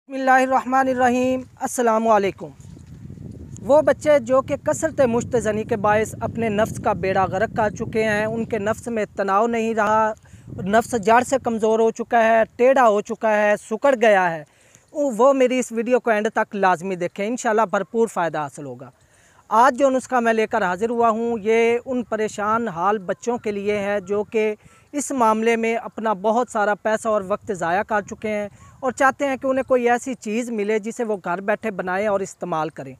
बिस्मिल्लाहिर्रहमानिर्रहीम। अस्सलाम वालेकुम। वो बच्चे जो कि कसरत मुश्त ज़नी के बायस अपने नफ्स का बेड़ा गर्क कर चुके हैं, उनके नफ्स में तनाव नहीं रहा, नफ्स जड़ से कमज़ोर हो चुका है, टेढ़ा हो चुका है, सुकड़ गया है, वो मेरी इस वीडियो को एंड तक लाजमी देखें। इंशाल्लाह भरपूर फ़ायदा हासिल होगा। आज जो नुस्खा मैं लेकर हाज़िर हुआ हूँ, ये उन परेशान हाल बच्चों के लिए है जो कि इस मामले में अपना बहुत सारा पैसा और वक्त ज़ाया कर चुके हैं और चाहते हैं कि उन्हें कोई ऐसी चीज़ मिले जिसे वो घर बैठे बनाएं और इस्तेमाल करें।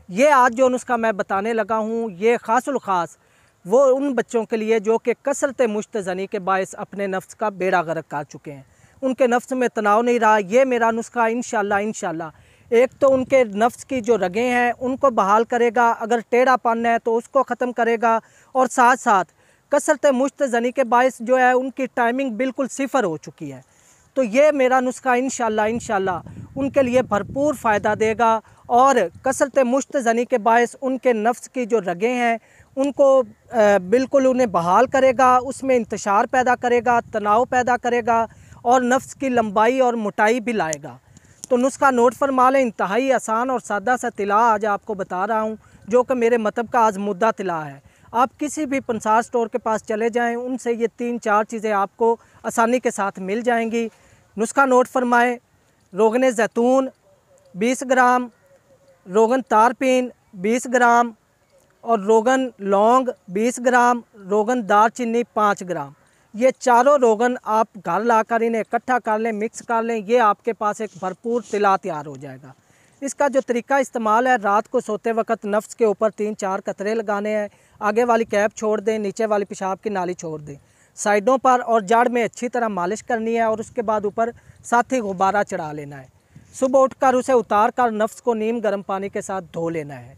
ये आज जो नुस्खा मैं बताने लगा हूँ, ये ख़ासुल ख़ास वो उन बच्चों के लिए जो कि कसरत मुश्त ज़नी के बायस अपने नफ्स का बेड़ा गर्क कर चुके हैं, उनके नफ्स में तनाव नहीं रहा। ये मेरा नुस्खा इंशाल्लाह एक तो उनके नफ्स की जो रगें हैं उनको बहाल करेगा, अगर टेढ़ापन है तो उसको ख़त्म करेगा, और साथ साथ कसरत मुश्त ज़नी के बायस जो है उनकी टाइमिंग बिल्कुल सिफर हो चुकी है। तो ये मेरा नुस्खा इंशाल्लाह उनके लिए भरपूर फ़ायदा देगा और कसरत मुश्त ज़नी के बायस उनके नफ्स की जो रगें हैं उनको बिल्कुल उन्हें बहाल करेगा, उसमें इंतशार पैदा करेगा, तनाव पैदा करेगा और नफ्स की लंबाई और मोटाई भी लाएगा। तो नुस्खा नोट फरमा लें। इंतहाई आसान और सादा सा तिला आज आपको बता रहा हूँ, जो कि मेरे मतलब का आज़मुद्दा तिला है। आप किसी भी पंसार स्टोर के पास चले जाएं, उनसे ये 3-4 चीज़ें आपको आसानी के साथ मिल जाएंगी। नुस्खा नोट फरमाएं। रोगन ज़ैतून 20 ग्राम, रोगन तारपीन 20 ग्राम और रोगन लौंग 20 ग्राम, रोगन दारचीनी 5 ग्राम। ये चारों रोगन आप घर लाकर इन्हें इकट्ठा कर लें, मिक्स कर लें, ये आपके पास एक भरपूर तिला तैयार हो जाएगा। इसका जो तरीका इस्तेमाल है, रात को सोते वक्त नफ्स के ऊपर 3-4 कतरे लगाने हैं। आगे वाली कैप छोड़ दें, नीचे वाली पेशाब की नाली छोड़ दें, साइडों पर और जड़ में अच्छी तरह मालिश करनी है और उसके बाद ऊपर साथी गुब्बारा चढ़ा लेना है। सुबह उठकर उसे उतार कर नफ्स को नीम गर्म पानी के साथ धो लेना है।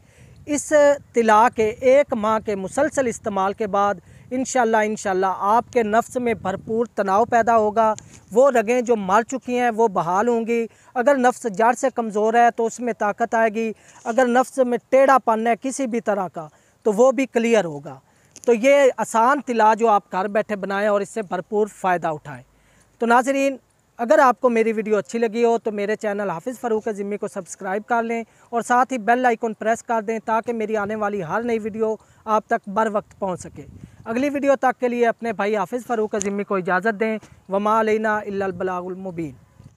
इस तिला के 1 माह के मुसलसल इस्तेमाल के बाद इंशाल्लाह आपके नफ्स में भरपूर तनाव पैदा होगा। वो रगें जो मर चुकी हैं वो बहाल होंगी। अगर नफ्स जड़ से कमज़ोर है तो उसमें ताकत आएगी। अगर नफ्स में टेढ़ापन है किसी भी तरह का तो वो भी क्लियर होगा। तो ये आसान तिला जो आप घर बैठे बनाएं और इससे भरपूर फ़ायदा उठाएं। तो नाज़रीन, अगर आपको मेरी वीडियो अच्छी लगी हो तो मेरे चैनल हाफिज़ फ़ारूक अज़ीमी को सब्सक्राइब कर लें और साथ ही बेल आइकन प्रेस कर दें ताकि मेरी आने वाली हर नई वीडियो आप तक बर वक्त पहुँच सके। अगली वीडियो तक के लिए अपने भाई हाफिज़ फ़ारूक अज़ीमी को इजाज़त दें। वमा अलैना इल्लल बलागुल मुबीन।